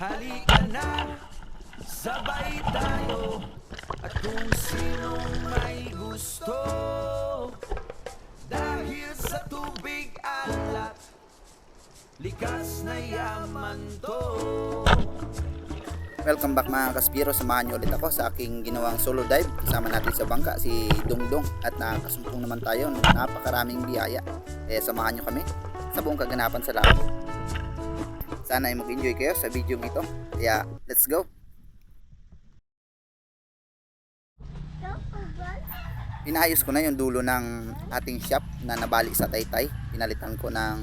Halika na, sabay tayo. At kung sinong may gusto, dahil sa tubig alat, likas na yaman to. Welcome back mga kaspiro, samahan niyo ulit ako sa aking ginawang solo dive. Kasama natin sa bangka si Dongdong at nakasumpong naman tayo ng napakaraming biyaya. Samahan niyo kami sa buong kaganapan sa laot. Sana ay mag-enjoy kayo sa video ito. Kaya let's go! Pinayos ko na yung dulo ng ating shop na nabali sa Taytay. Pinalitan ko ng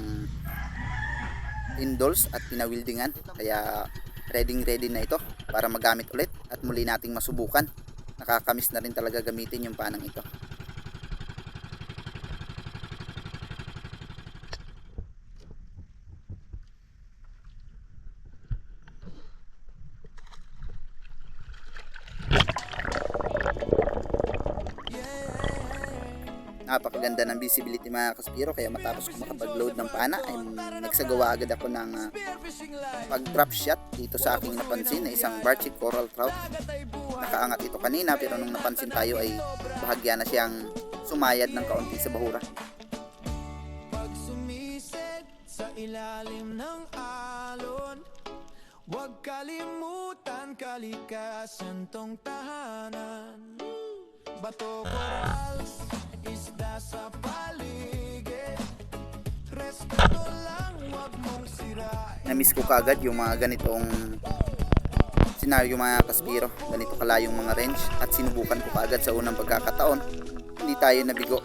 indoors at pinawildingan. Kaya ready na ito para magamit ulit at muli nating masubukan. Nakakamiss na rin talaga gamitin yung panang ito. Napakaganda ng visibility mga kaspiro, kaya matapos ko makapag-load ng pana ay nagsagawa agad ako ng pag-drop shot dito sa aking napansin na isang Barchic Coral Trout. Nakaangat ito kanina pero nung napansin tayo ay bahagya na siyang sumayad ng kaunti sa bahura. Pag sumisid sa ilalim ng alon, huwag kalimutan kalikasan tong tahanan. Bato, corals, isda sa paligid, respeto lang, huwag mong sirain. Na-miss ko kaagad yung mga ganitong senaryo mga kaspiro, ganito kalayong mga range, at sinubukan ko kaagad sa unang pagkakataon. Hindi tayo nabigo.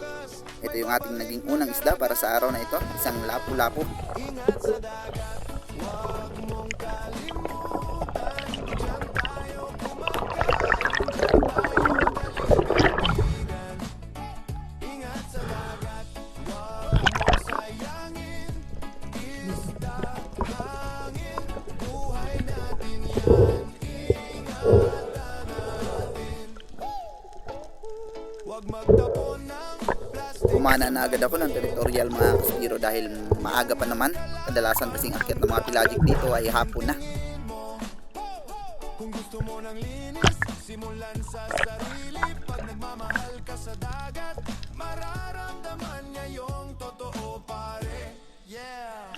Ito yung ating naging unang isda para sa araw na ito, isang lapu-lapu. Ingat sa dagat, huwag mong kalimutan, diyan tayo kumakain, diyan tayo kalibigan. Ingat sa dagat, huwag mong sayangin, isda, hangin, buhay natin yan, ingatan natin. Huwag magtapon ng plastic. Kumana na agad ako ng territorial mga kaspiro dahil maaga pa naman. Kadalasan kasing akyat ng mga pelagic dito ay hapon na. Kung gusto mo ng linis, simulan sa sarili. Pag nagmamahal ka sa dagat, mararamdaman niya yung totoo, pare. Yeah!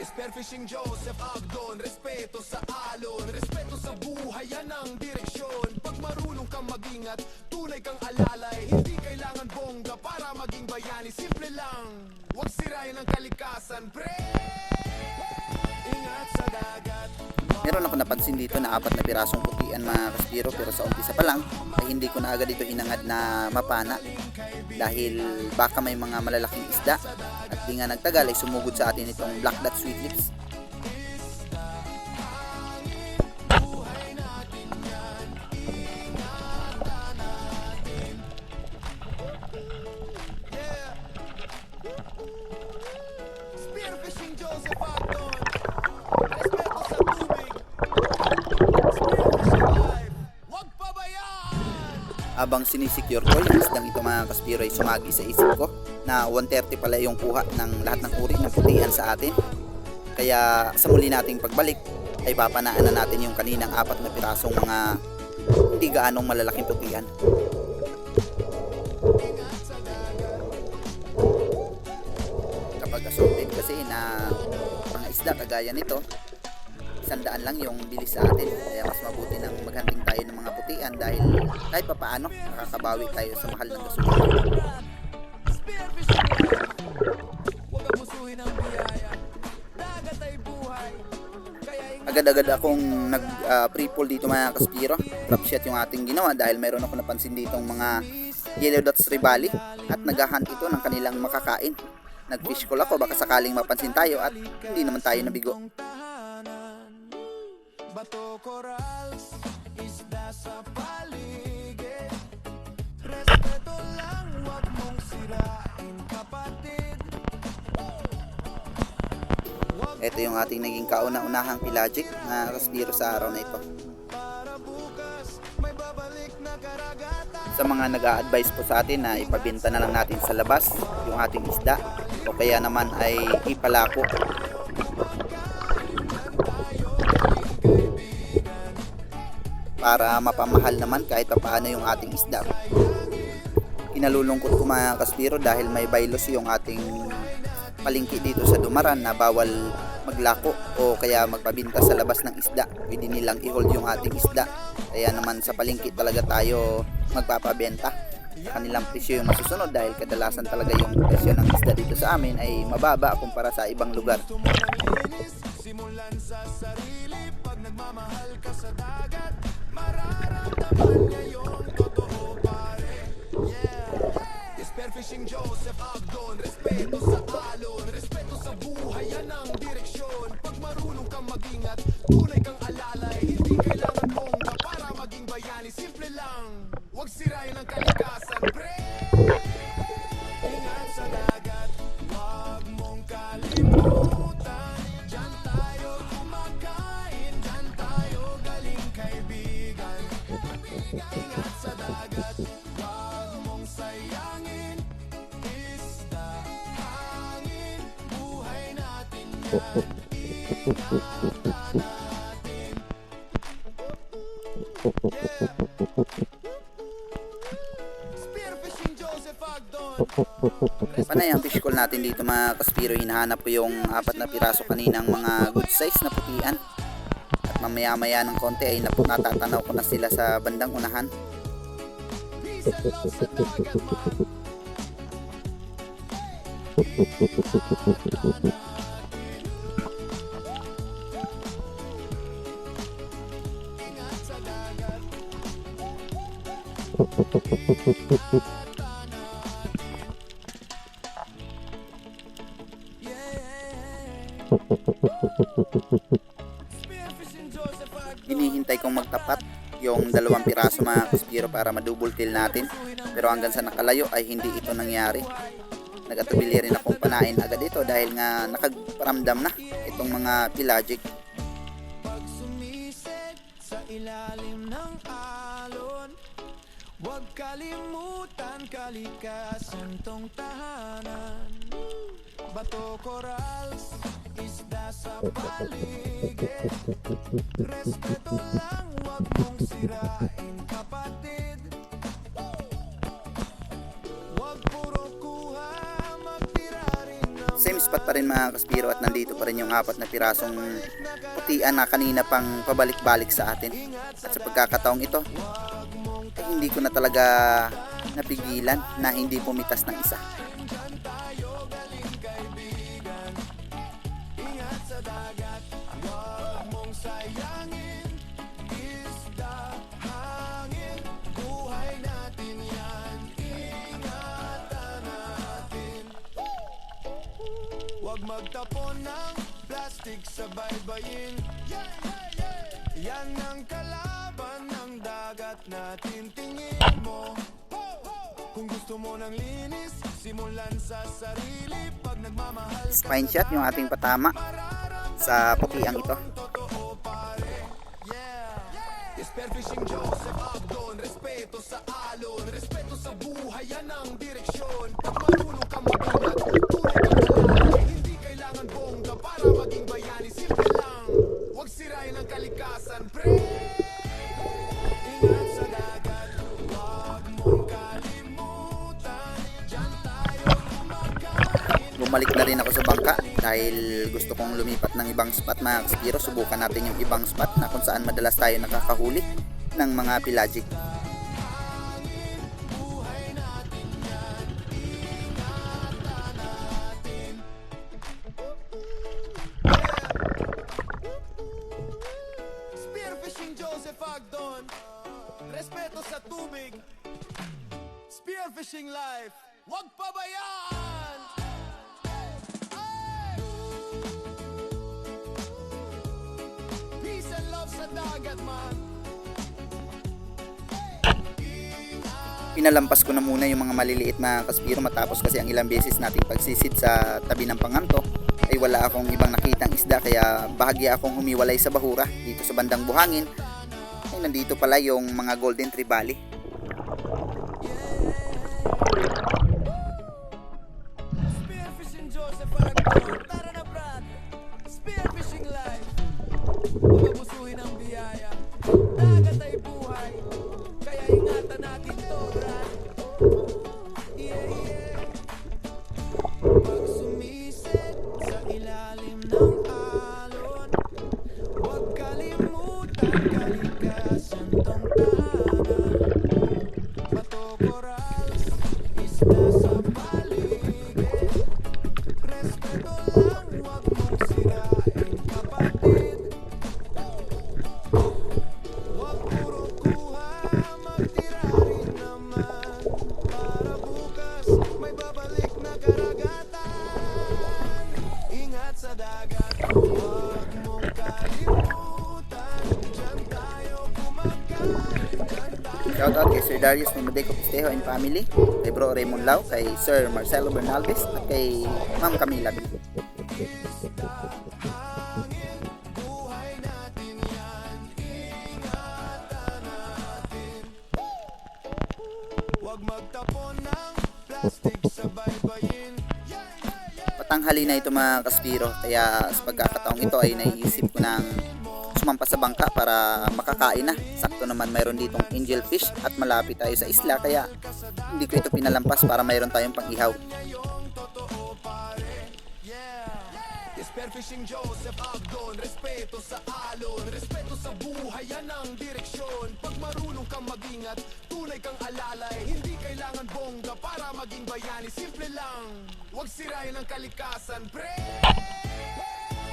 Spearfishing Joseph Agdon, respeto sa alon, respeto sa buhay, yan ang direksyon. Pag marunong kang mag-ingat, tunay kang alalay, hindi kailangan bongga para maging bayani. Simple lang, huwag sirain ang kalikasan, pre. Ingat sa dagat. Meron ako napansin dito na 4 na pirasong putian mga kaspiro, pero sa umpisa pa lang ay hindi ko na agad ito hinangad na mapana dahil baka may mga malalaking isda, at di nga nagtagal ay sumugod sa atin itong black dot sweet lips. Spearfishing Joseph Agdon, respeto sa tubig, spearfishing life, huwag pabayaan. Habang sinisecure ko yung isdang ito mga kaspiro ay sumagi sa isip ko na 130 pala yung kuha ng lahat ng uri ng putian sa atin. Kaya sa muli nating pagbalik ay papanaan na natin yung kaninang 4 na pirasong mga hindi gaanong malalaking putian. Kapag assorted kasi na mga isda kagaya nito, 100 lang yung bilis sa atin. Kaya mas mabuti nang maghanting tayo ng mga putian dahil kahit pa paano nakakabawi tayo sa mahal ng gasolina. Spearfishing life, huwag abusuhin ang biyaya, dagat ay buhay, kaya Agad-agad akong nag pre-pull dito mga kaspiro. Drop shot yung ating ginawa dahil mayroon ako napansin ditong mga yellow dots ribali at naghahunt ito ng kanilang makakain. Nag-fish call ako baka sakaling mapansin tayo at hindi naman tayo nabigo. bato, corals, isda sa paligid, respeto lang, huwag mong sirain, kapatid. Ito yung ating naging kauna-unahang pelagic na kaspiro sa araw na ito. Para bukas, may babalik na karagatan. Sa mga nag-a-advise po sa atin na ipabenta na lang natin sa labas yung ating isda o kaya naman ay ipalako. Diyan tayo maging kaibigan. para mapamahal naman kahit paano yung ating isda. Kinalulungkot ko mga kaspiro dahil may bylaws yung ating palengke dito sa Dumaran na bawal maglako o kaya magpabinta sa labas ng isda. Pwede nilang i-hold yung ating isda. Kaya naman sa palengke talaga tayo magpapabenta. Kanilang presyo yung masusunod dahil kadalasan talaga yung presyo ng isda dito sa amin ay mababa kumpara sa ibang lugar. Simulan sa sarili pag nagmamahal ka sa dagat, mararamdaman niya yung totoo pare. Yeah. Spearfishing Joseph Agdon, respeto sa alon, respeto sa buhay, yan ang direksyon. Pag marunong kang mag-ingat, tunay kang alalay, hindi kailangan bongga para maging bayani. Simple lang, huwag sirain ang kalikasan, pre. Ingat sa dagat, huwag mong kalimutan. Diyan tayo kumakain, diyan tayo galing kaibigan. Ingat sa dagat, huwag mong sayangin. Isda, hangin, buhay natin yan. Ingatan natin. Spearfishing Joseph Agdon. Panay ang fish call natin dito mga kaspiro. Hinahanap ko yung 4 na piraso kaninang mga good size na putian. At mamaya maya ng konti ay natatanaw ko na sila sa bandang unahan. Peace and love sa dagat, man. Ingat sa dagat. Spearfishing Joseph Agdon. Hinihintay kong magtapat yung 2 piraso mga kaspiro para madouble kill natin. Pero hanggang sa nakalayo ay hindi ito nangyari. Nagatubili rin akong panain agad ito dahil nga nakagparamdam na itong mga pelagic. Pag sumisid sa ilalim ng alon, huwag kalimutan kalikasan tong tahanan. Bato, corals, isda sa paligid. Respeto lang, huwag mong sirain kapatid. Huwag puro kuha, magtira rin ng Same spot pa rin mga kaspiro at nandito pa rin yung 4 na pirasong putian na kanina pang pabalik-balik sa atin. At sa pagkakataong ito ay hindi ko na talaga napigilan na hindi pumitas ng isa. Diyan tayo galing kaibigan. Ingat sa dagat, huwag mong sayangin. Isda, hangin, buhay natin yan. Ingatan natin. Huwag magtapon ng plastic sa baybayin. Yan ang kalaban ng dagat natin. Tingin mo, kung gusto mo ng linis, simulan sa sarili. Pag nagmamahal ka Spine shot yung ating patama sa putiang ito. totoo pare. Yeah. Spearfishing Joseph Agdon, respeto sa alon, respeto sa buhay, yan ang direksyon. Pag marunong kang mag-ingat, tunay kang alalay, hindi kailangan bongga para maging bayani. Simple lang, huwag sirain ang kalikasan, pre. Ingat sa dagat, huwag mong kalimutan. Diyan tayo kumakain. Bumalik na rin ako sa bangka dahil gusto kong lumipat ng ibang spot mga kaspiro. Subukan natin yung ibang spot na kung saan madalas tayo nakakahuli ng mga pelagic. Spearfishing Joseph Agdon, respeto sa tubig. Spearfishing life, huwag pabayaan. Ay! Peace and love sa dagat, man. Pinalampas ko na muna yung mga maliliit na kaspiro matapos kasi ang ilang beses nating pagsisid sa tabi ng panganto ay wala akong ibang nakitang isda kaya bahagya akong humiwalay sa bahura. Dito sa bandang buhangin ay nandito pala yung mga golden trevally. Spearfishing Joseph Agdon, tara na brad. Spearfishing life, huwag abusuhin ang biyaya. Dagat ay buhay. dagat, huwag mong kalimutan. Diyan tayo kumakain, diyan tayo. Shoutout kay Sir Darius Mamadeko Pistejo and family, kay Bro Raymond Lau, kay Sir Marcelo Bernaldez, at kay Ma'am Camila B. Buhay natin yan, ingatan natin. Huwag magtapon ng plastic sa baybayin. Patanghali na ito mga kaspiro, kaya sa pagkakataong ito ay naiisip ko ng sumampa sa bangka para makakain na. Sakto naman mayroon ditong angel fish at malapit tayo sa isla, kaya hindi ko ito pinalampas para mayroon tayong pang-ihaw. Spearfishing Joseph Abdon, respeto sa alon, respeto sa buhay, yan ang direksyon. Pag marunong kang mag-ingat, tunay kang alalay, hindi kailangan bongga para maging bayani. Simple lang, huwag sirain ang kalikasan, pre.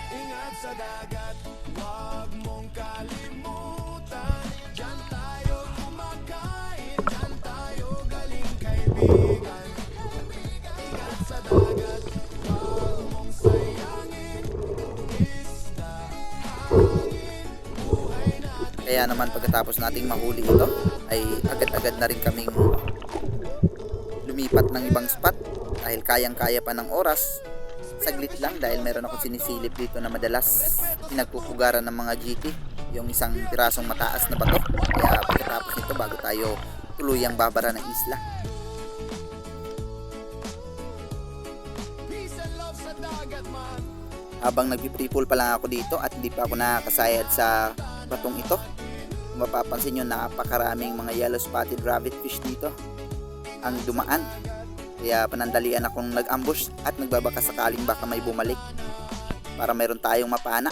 Ingat sa dagat, huwag mong kalimutan. Diyan tayo kumakain, diyan tayo galing, kaibigan. Ingat sa dagat, huwag mong sayangin. Isda, hangin, buhay natin. Kaya naman pagkatapos nating mahuli ito ay agad-agad na rin kaming lumipat ng ibang spot dahil kayang-kaya pa ng oras. Saglit lang dahil meron akong sinisilip dito na madalas pinagpupugaran ng mga GT, yung isang pirasong mataas na bato. Kaya pagkatapos nito, bago tayo tuluyang babara ng isla. Peace and love sa dagat, man. Habang nagpi-freefall pa lang ako dito at hindi pa ako nakakasayad sa batong ito, kung mapapansin nyo, napakaraming mga yellow spotted rabbit fish dito ang dumaan. Kaya panandalian akong nag-ambush at nagbabaka sakaling baka may bumalik para mayroon tayong mapana.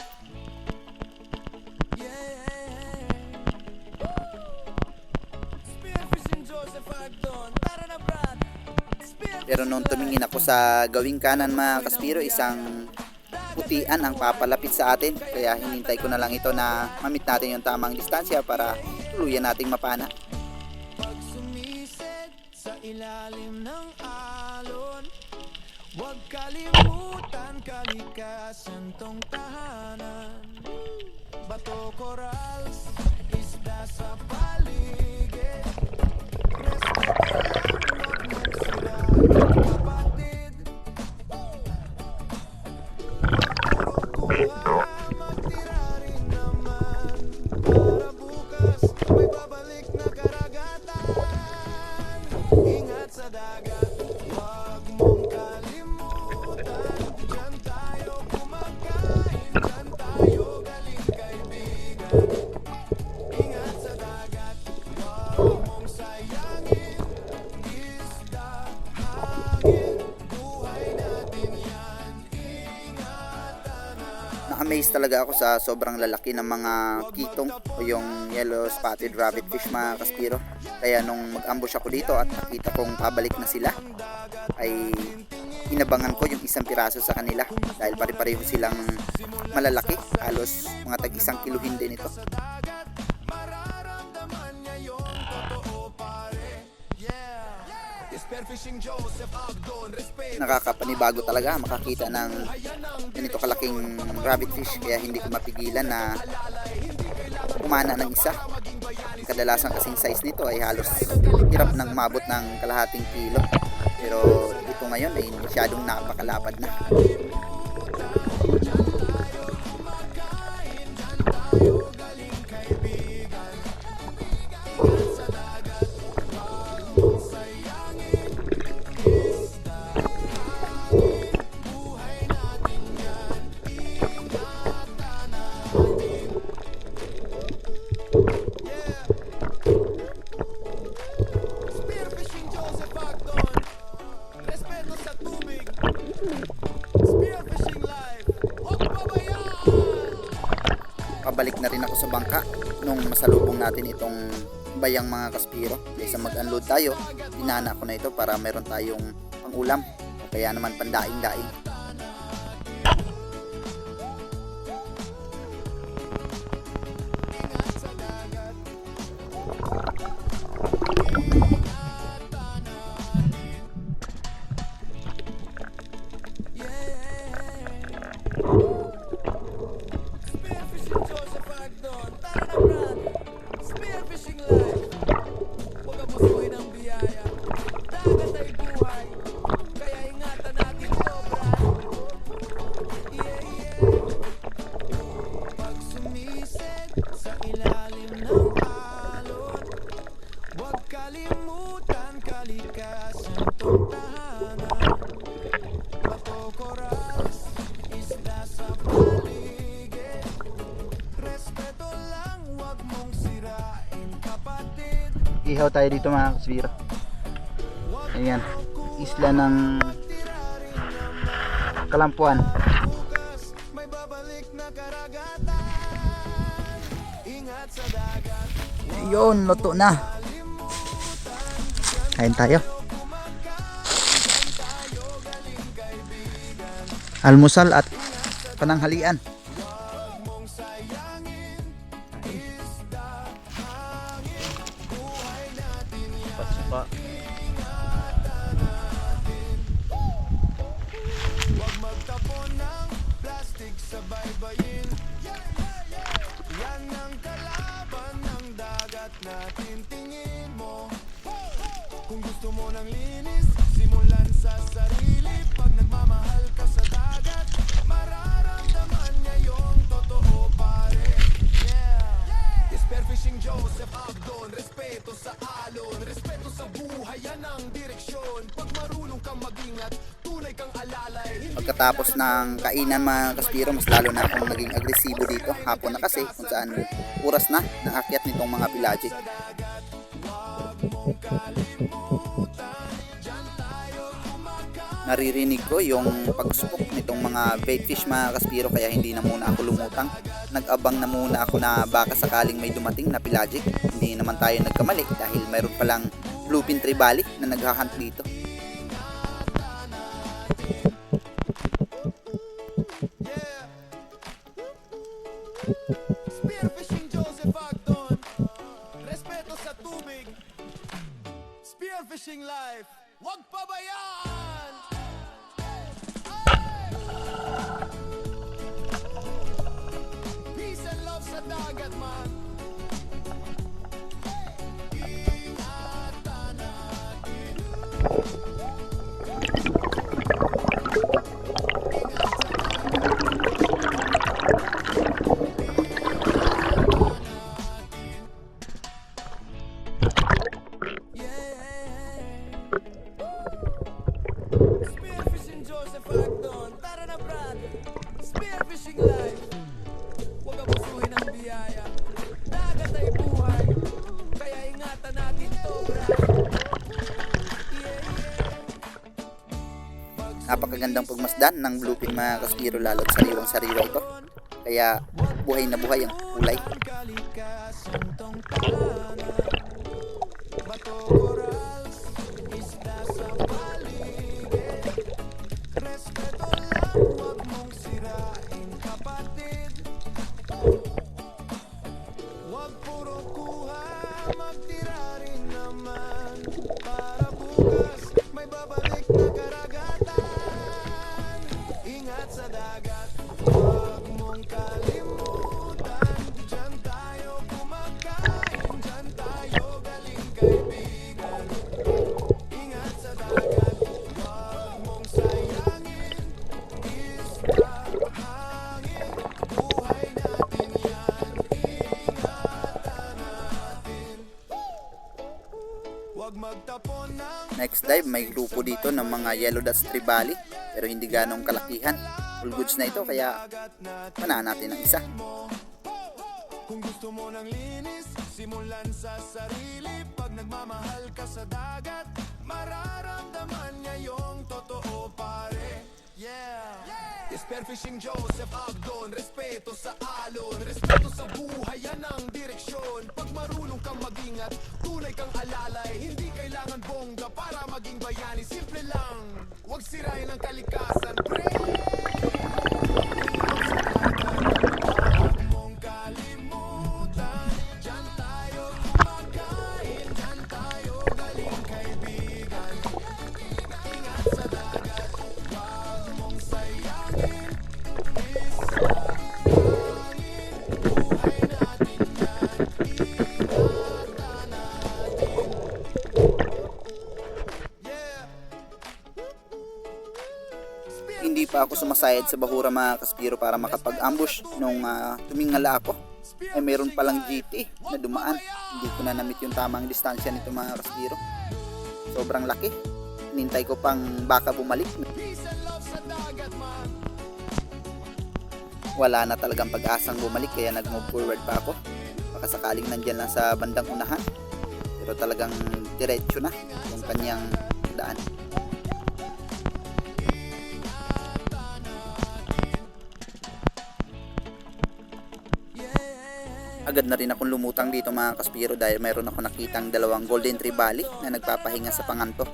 Spearfishing Joseph Abdon, tara na brad. Pero nung tumingin ako sa gawing kanan mga kaspiro, isang putian ang papalapit sa atin. Kaya hinintay ko na lang ito na mamit natin yung tamang distansya para tuluyan nating mapana. Pag sumisid sa ilalim ng alon, huwag kalimutan kalikasan tong tahanan. Bato, corals, isda sa paligid. Respeto lang, huwag mong sirain, kapatid. Puro kuha, magtira rin naman. Para bukas, may babalik na karagatan. Ingat sa dagat, huwag mong kalimutan. Diyan tayo kumakain, diyan tayo galing, kaibigan. Ingat sa dagat, huwag mong sayangin. Isda, hangin, buhay natin yan. Ingatan na. Na-amaze talaga ako sa sobrang lalaki ng mga kitong o yung yellow spotted rabbit fish mga kaspiro. Kaya nung mag-ambush ako dito at nakita kong pabalik na sila, ay inabangan ko yung isang piraso sa kanila dahil pare-pareho silang malalaki, halos mga tag-1 kiluhin din ito. Mararamdaman niya yung totoo, pare. Yeah. Spearfishing Joseph Abdon, respeto. Nakakapanibago talaga makakita ng ganito kalaking rabbit fish, kaya hindi ko mapigilan na kumana ng isa. Kadalasan kasing size nito ay halos hirap nang umabot ng kalahating kilo, pero ito ngayon ay masyadong napakalapad na. Spearfishing Joseph Abdon, respeto sa tubig. Spearfishing life, huwag pabayaan. Pabalik na rin ako sa bangka nung masalubong natin itong bayang mga kaspiro. Kaysa mag-unload tayo, pinana ko na ito para meron tayong pang-ulam o kaya naman pandaing-daing. Yeah. Ihaw tayo dito mga kasbiro. Ayan, isla ng Kalampuan. May babalik na karagatan. Ingat sa dagat. Ayun, luto na. Kain tayo. Almusal at pananghalian. Paspa. Huwag magtapon ng plastic sa baybayin. Yan ang kalaban ng dagat natin. Tingin mo. Kung gusto mo ng linis, simulan sa sarili. Pag nagmamahal ka sa dagat, mararamdaman niya yung totoo pare. Yeah. Spearfishing Joseph Agdon. Respeto sa alon, respeto sa buhay, yan ang direksyon. Pag marunong kang magingat, tunay kang alalay. Pagkatapos ng kainan mga kaspiro, mas lalo na akong naging agresibo dito. Hapon na kasi kung saan oras na ng akyat nitong mga pelagic. Naririnig ko yung pagusupok nitong mga baitfish mga kaspiro, kaya hindi na muna ako lumutang. Nag-abang na muna ako na baka sakaling may dumating na pelagic. Hindi naman tayo nagkamali dahil mayroon palang bluefin trevally na naghahunt dito. Spearfishing Joseph Agdon. Respeto sa tubig. Spearfishing life. Huwag pabayaan! Peace and love sa dagat man. Ingatan natin. Spearfishing Joseph Agdon. Tara na brad. Spearfishing life. Huwag abusuhin ang biyaya. Dagat ay buhay. Kaya ingatan natin to brad. Napakagandang pagmasdan ng bluefin mga kaspiro, lalo't sariwang sariwa ito. Kaya buhay na buhay ang kulay. Kalikasan tong tahanan. Bato, corals, isda sa paligid. Respeto lang, huwag mong sirain kapatid. Huwag puro kuha, magtira rin naman. Para bukas, may babalik na karagatan. Ingat sa dagat, huwag mong kalimutan. Diyan tayo kumakain, diyan tayo galing kaibigan. Ingat sa dagat, huwag mong sayangin. Isda, hangin, buhay natin yan. Ingatan natin. Huwag magtapon ng Next dive, may grupo dito ng mga yellow dots trevally, pero hindi ganong kalakihan. Full goods na ito, kaya panaan natin ang isa. Kung gusto mo ng linis, simulan sa sarili. Pag nagmamahal ka sa dagat, mararamdaman niya yung totoo pare. Yeah! Spearfishing Joseph Agdon. Respeto sa alon, respeto sa buhay, yan ang direksyon. Pag marunong kang magingat, tunay kang alalay. Hindi kailangan bongga para maging bayani. Simple lang, huwag sirain ang kalikasan, pre. Huwag mong kalimutan. Diyan tayo kumakain, diyan tayo galing kaibigan. Ingat sa dagat, huwag mong sayangin. Isda, hangin, buhay natin yan. Ingatan natin. Yeah. Hindi pa ako sumasayad sa bahura mga kaspiro para makapag-ambush nung tumingala ako. Ay mayroon palang GT na dumaan. Hindi ko na namit yung tamang distansya nito mga kaspiro. Sobrang laki. Hinintay ko pang baka bumalik. Peace and love sa dagat man. Wala na talagang pag-asang bumalik, kaya nag-move forward pa ako. Baka sakaling nandyan lang sa bandang unahan. Pero pero talagang diretso na yung kanyang daan. Agad na rin akong lumutang dito mga kaspiro dahil mayroon ako nakitang dalawang golden trevally na nagpapahinga sa panganto.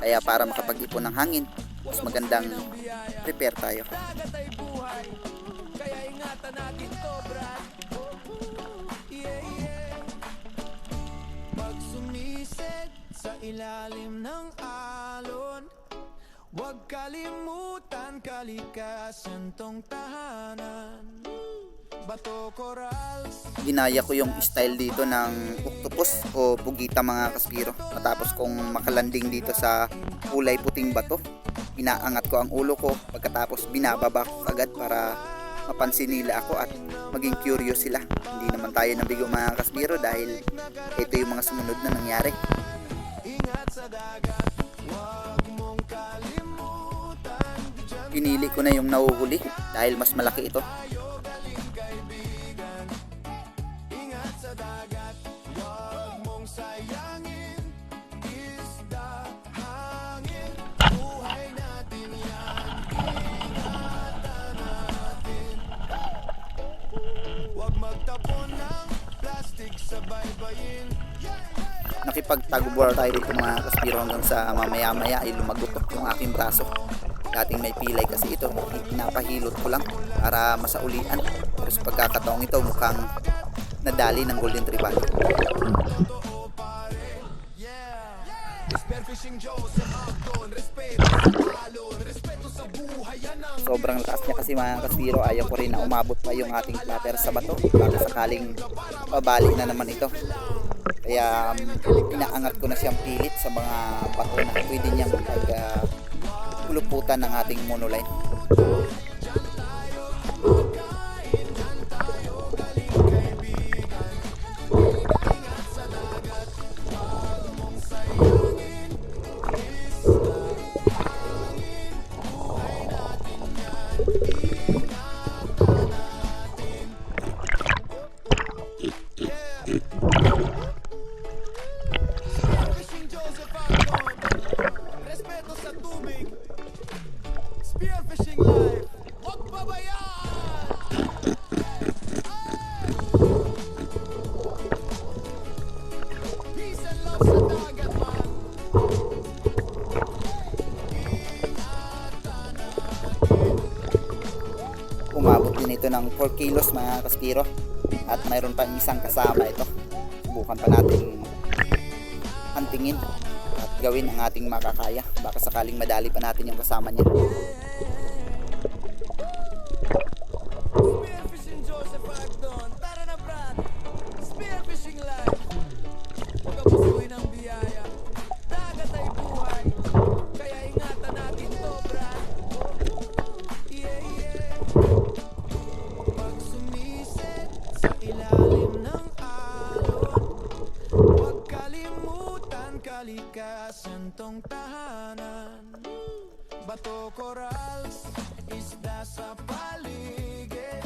Kaya para makapag-ipon ng hangin, mas magandang prepare tayo. Dagat ay buhay, kaya ingatan natin to, brad. Pag sumisid sa ilalim ng alon, huwag kalimutan kalikasan tong tahanan. Bato corals. Ginaya ko yung style dito ng octopus o pugita mga kaspiro. Matapos kong makalanding dito sa kulay puting bato, inaangat ko ang ulo ko, pagkatapos binababa ko agad para mapansin nila ako at maging curious sila. Hindi naman tayo nabigo mga kaspiro dahil ito yung mga sumunod na nangyari. Ingat sa dagat, huwag mong kalimutan. Pinili ko na yung nahuhuli dahil mas malaki ito. Ingat sa dagat, huwag mong sayangin. Isda, hangin, buhay natin yan. Ingatan natin. Huwag magtapon ng plastic sa baybayin. Nakipagtagubor tayo dito mga kaspiro hanggang sa mamaya-maya ay lumagutok yung aking braso. Dating may pilay kasi ito, pinapahilot ko lang para masaulian. Pero sa pagkakataong ito mukhang nadali ng golden trevally. Totoo pare, yeah. Spearfishing Joseph Acton, respeto sa alon, respeto sa buhay, yan ang Sobrang lakas niya kasi mga kaspiro, ayaw ko rin na umabot pa yung ating platter sa bato. Baka sakaling pabali na naman ito. Kaya inaangat ko na siyang pilit sa mga bato na pwede niyang puluputan ng ating monoline. Spearfishing Joseph Acton, respeto sa tubig. Spearfishing life, huwag pabayaan. Peace and love sa dagat man. Umabot din ito ng 4 kilos mga kaspiro. At mayroon pa isang kasama ito. Subukan pa natin huntingin at gawin ang ating makakaya. Baka sakaling madali pa natin yung kasama niya. Spearfishing Joseph Acton, tara na brad. Spearfishing life, huwag abusuin ang biyaya. Dagat ay buhay, kaya ingatan natin to brad. Yeah, yeah. Pag sumisid sa ilalim ng alon, huwag kalimutan kalikasan tong tahanan. Bato corals, isda sa paligid.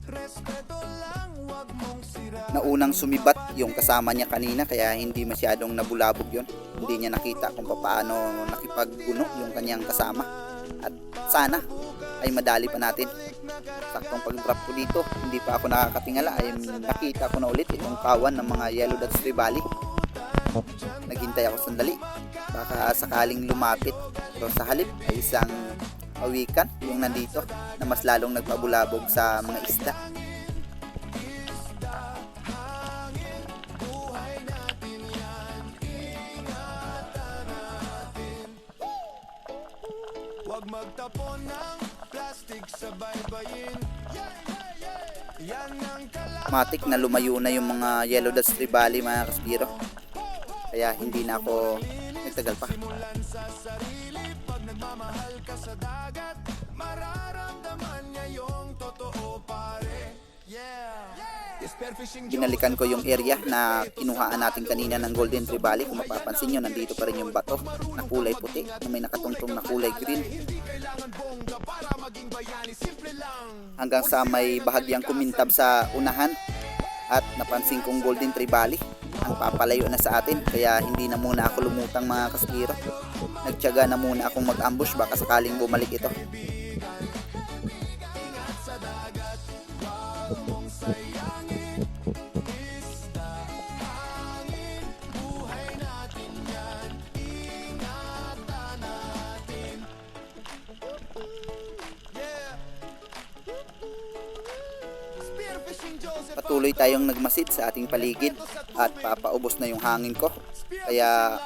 Respeto lang, huwag mong sira. Naunang sumibat yung kasama niya kanina kaya hindi masyadong nabulabog yon. Hindi niya nakita kung paano nakipagguno yung kanyang kasama. At sana ay madali pa natin. Saktong pag-drop ko dito, hindi pa ako nakakatingala ay nakita ko na ulit itong kawan ng mga yellow dots trevally. Naghintay ako sandali, baka sakaling lumapit, pero sa halip ay isang awikan yung nandito na mas lalong nagpabulabog sa mga isda. Huwag magtapon ng plastic sa baybayin. Yan ang Matik na lumayo na yung mga yellow dots trevally mga kaspiro. Kaya hindi na ako nagtagal pa. kalamulan sa sarili. Pag nagmamahal ka sa dagat, mararamdaman niya yung totoo pare. Yeah. Spearfishing Binalikan ko yung area na kinuhaan natin kanina ng golden trevally. Kung mapapansin nyo, nandito pa rin yung bato na kulay puti na may nakatungtong na kulay green. hindi kailangan bongga para maging bayani, simple lang. Hanggang sa may bahagyang kumintab sa unahan at napansin kong golden trevally. ang papalayo na sa atin, kaya hindi na muna ako lumutang mga kaspiro. Nagtiyaga na muna akong mag-ambush baka sakaling bumalik ito. Patuloy tayong nagmasid sa ating paligid at papaubos na yung hangin ko. Kaya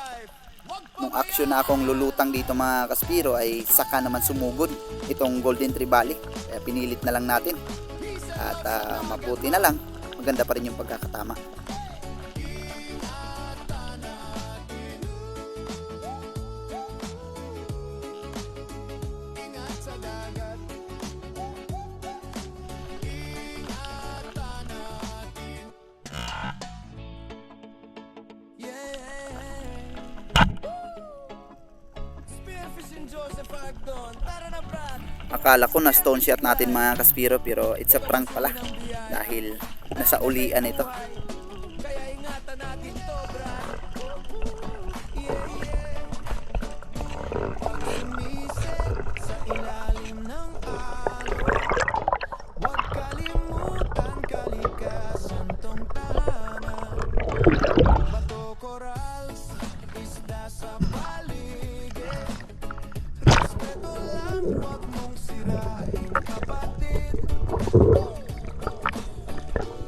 nung aksyon na akong lulutang dito mga kaspiro ay saka naman sumugod itong Golden Trevally. Kaya pinilit na lang natin. At mabuti na lang, maganda pa rin yung pagkakatama. Akala ko na stone shot natin mga kaspiro, pero it's a prank pala dahil nasa ulian ito. Kaya ingatan natin to, brad. Pag sumisip sa ilalim ng alon, huwag kalimutan kalikasan tong tahanan. Bato, corals, isda sa paligid. Respeto lang, huwag mong sirain, kapatid.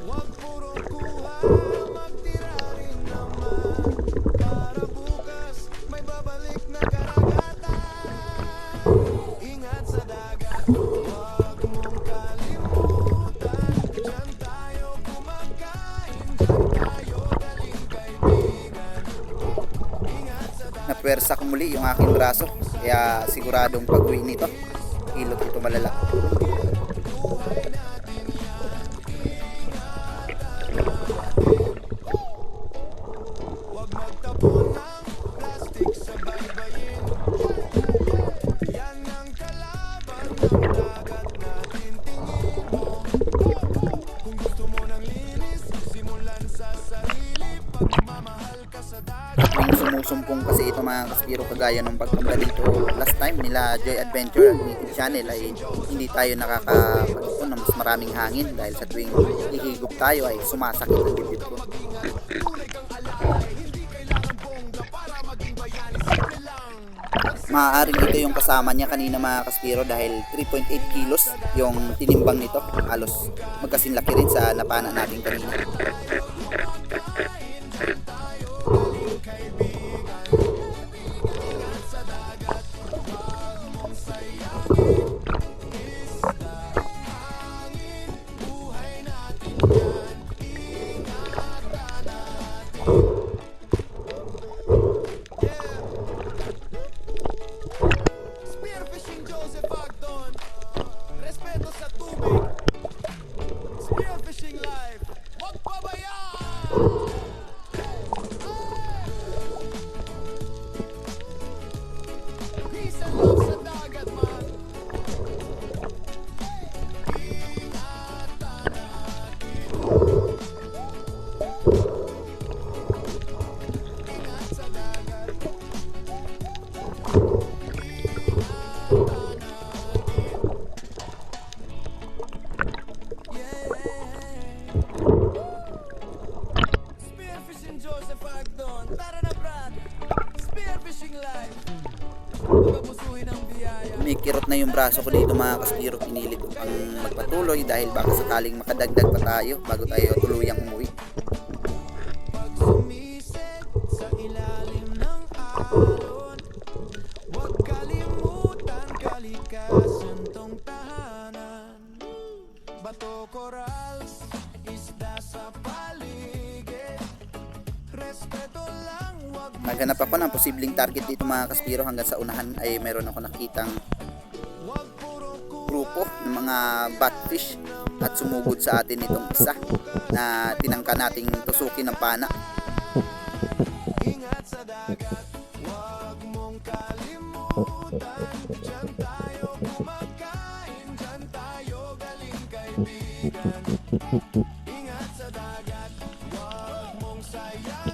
Huwag purong kuha, magtira rin naman. Para bukas, may babalik na karagatan. Ingat sa dagat, huwag mong kalimutan. Diyan tayo kumakain, diyan tayo galing kaibigan. Ingat sa dagat. Napwersa ko muli yung aking braso, kaya siguradong pag-uwi nito, hilot ito malala. Huwag magtapon ng plastic sa baybayin. Yan ang kalaban ng dagat natin, tingin mo. Kung gusto mo ng linis, simulan sa sarili. Pagmamahal ka sa dagat. Yung sumusumpong kasi ito mga kaspiro, kagaya ng pagpunta dito last time nila Joy Adventure at Native Channel, ay hindi tayo nakakapagpunta ng mas maraming hangin dahil sa tuwing hihigop tayo ay sumasakit ang dibdib ko. Tunay kang alay, hindi kailangan bongga para maging bayani. Simple lang. Maaaring ito yung kasama niya kanina mga kaspiro dahil 3.8 kilos yung tinimbang nito. Halos magkasinlaki rin sa napana natin kanina. Spearfishing Joseph Agdon. Respeto sa tubig. Spearfishing life. Huwag pabayaan. Peace and love sa dagat, man. Ingatan natin. Ingat sa dagat. Spearfishing Joseph Agdon. Tara na, brad. Spearfishing life. Pagkapusuhin ang biyaya. Kumikirot na yung braso ko dito mga kaspiro, pinilit ko pang magpatuloy dahil baka sakaling makadagdag pa tayo bago tayo tuluyang umuwi. Pag sumisid sa ilalim ng alon, huwag kalimutan kalikasan tong tahanan. Bato, corals, isda sa paligid. Respeto lang, huwag Naghanap ako ng posibleng target dito mga kaspiro, hanggang sa unahan ay meron ako nakitang grupo ng mga batfish at sumugod sa atin itong isa na tinangka nating tusukin ng pana. ingat sa dagat. Huwag mong kalimutan. Diyan tayo kumakain, diyan tayo galing kaibigan. Ingat sa dagat. Huwag mong sayang.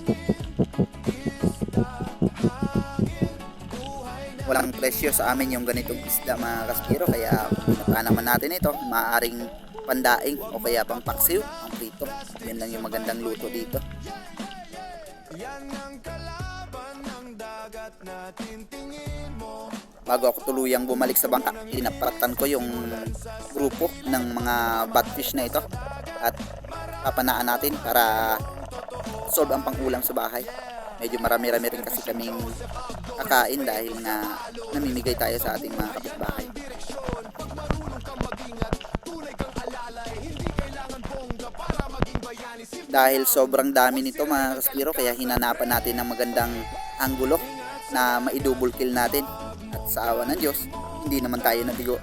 Walang presyo sa amin yung ganitong isda mga kaspiro, kaya pinapa naman natin ito, maaaring pandaing o kaya pang paksiw, ang prito. Yan lang yung magandang luto dito. Bago ako tuluyang bumalik sa bangka, pinaparatan ko yung grupo ng mga batfish na ito at papanaan natin para solve ang pangulam sa bahay. Medyo marami-rami rin kasi kaming kakain dahil nga namimigay tayo sa ating mga kapitbahay. Dahil sobrang dami nito mga kaspiro, kaya hinanapan natin ng magandang anggulo na ma-double kill natin. At sa awa ng Diyos, hindi naman tayo natigo.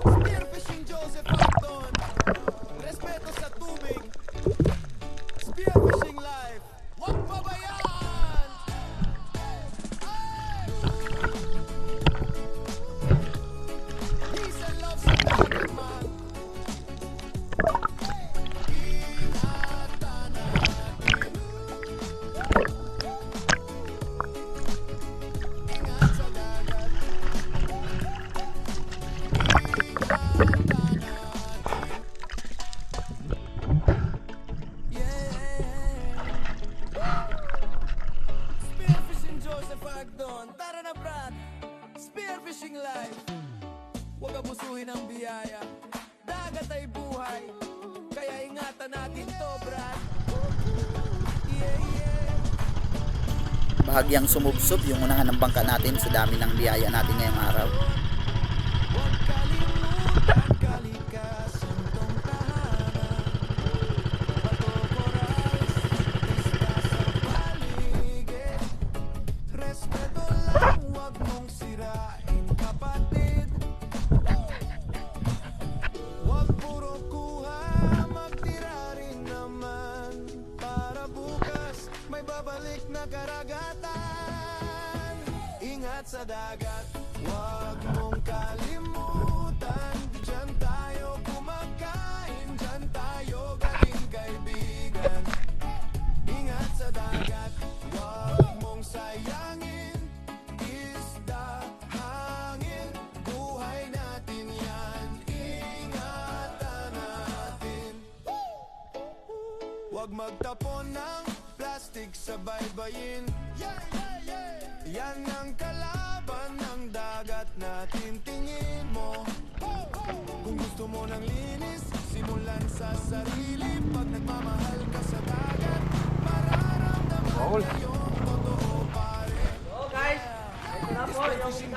Spearfishing Joseph Acton. Respeto sa tubig. Spearfishing life. Huwag pabayaan. Peace and love sa dagat man. Spearfishing Joseph Agdon. Tara na, Brad. Spearfishing life. Huwag abusuhin ang biyaya. Dagat ay buhay. Kaya ingatan natin to, Brad. Yeah, yeah. Bahagyang sumubsob yung unahan ng bangka natin sa dami ng biyaya natin ngayong araw. Huwag kalimutan kalikasan tong tahanan. Bato corals, isda sa paligid. Respeto lang, huwag mong sirain, kapatid. Huwag puro kuha, magtira rin naman. Para bukas, may babalik na karagatan. Ingat sa dagat, huwag mong kalimutan. Diyan tayo kumakain, diyan tayo galing kaibigan. Ingat sa dagat, huwag mong sayangin. Isda, hangin, buhay natin yan. Ingatan natin. Huwag magtapon ng plastic sa baybayin. Yan ang kalaban ng dagat natin, tingin mo. Kung gusto mo ng linis, simulan sa sarili. Pag nagmamahal ka sa dagat, mararamdaman mo yung totoo, pare. So guys, ito na po yung isang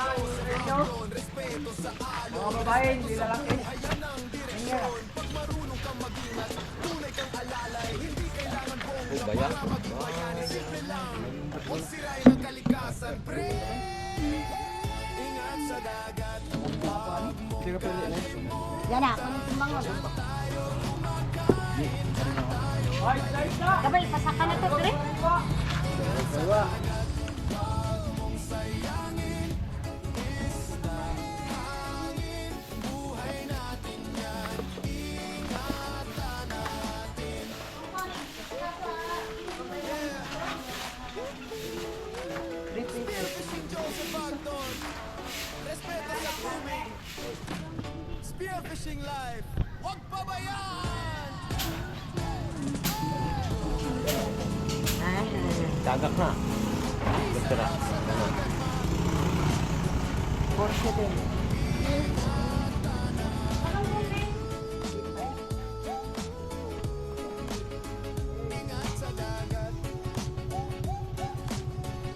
nyo. Respeto sa alo, Mga babae, hindi lalaki. ayan ang direksyon. Pag marunong kang mag-ingat, tunay kang alalay. Hindi kailangan bongga para maging bayani. Simple lang, huwag sirain ang kalikasan, pre. Ingat sa dagat, huwag mo Yan na, kung tumangon. Ay, guys na! Gabay, pasaka na to, Dre. Spearfishing Joseph Acton. Respeto sa tubig. Spearfishing life. Huwag pabayaan. Tagak na. Gusto na. Porsche din. Ingat sa dagat.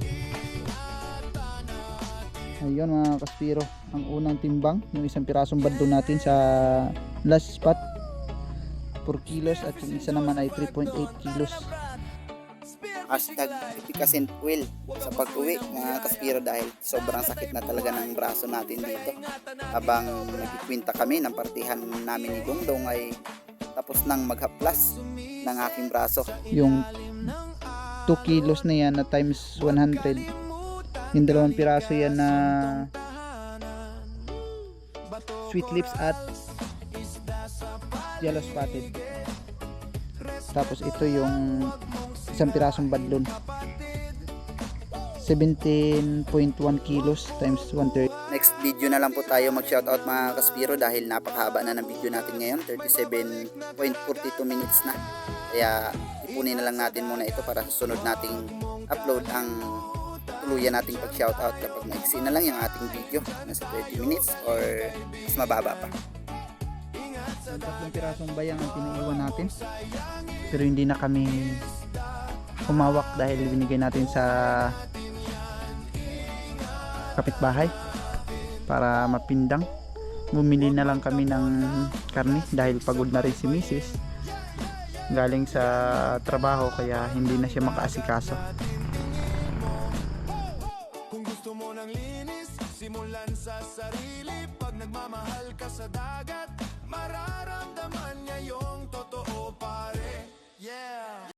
Ingatan natin. Ayun mga kaspiro, ang unang timbang, yung isang pirasong bando natin sa last spot, 4 kilos, at yung isa naman ay 3.8 kilos. Hashtag efficacent oil sa pag-uwi mga kaspiro dahil sobrang sakit na talaga ng braso natin dito. Habang nagkikwinta kami ng partihan namin ni Dongdong ay tapos nang maghaplas ng aking braso. Yung 2 kilos na yan na times 100, yung 2 piraso yan na sweet lips at yellow spotted. Tapos ito yung 1 pirasong badlon. 17.1 kilos times 130. Next video na lang po tayo mag-shoutout mga kaspiro dahil napakahaba na ng video natin ngayon. 37.42 minutes na. Kaya ipunin na lang natin muna ito para susunod nating upload ang tuluyan nating pag-shoutout kapag maiksi na lang yung ating video. Nasa 30 minutes or mas mababa pa. 3 pirasong bayang ang pinaiwan natin. Pero hindi na kami humawak dahil binigay natin sa kapitbahay para mapindang. Bumili na lang kami ng karne dahil pagod na rin si Mrs. Galing sa trabaho kaya hindi na siya makaasikaso. Kung gusto mo ng linis, simulan sa sarili. Pag nagmamahal ka sa dagat, mararamdaman niya yung totoo pare. Yeah.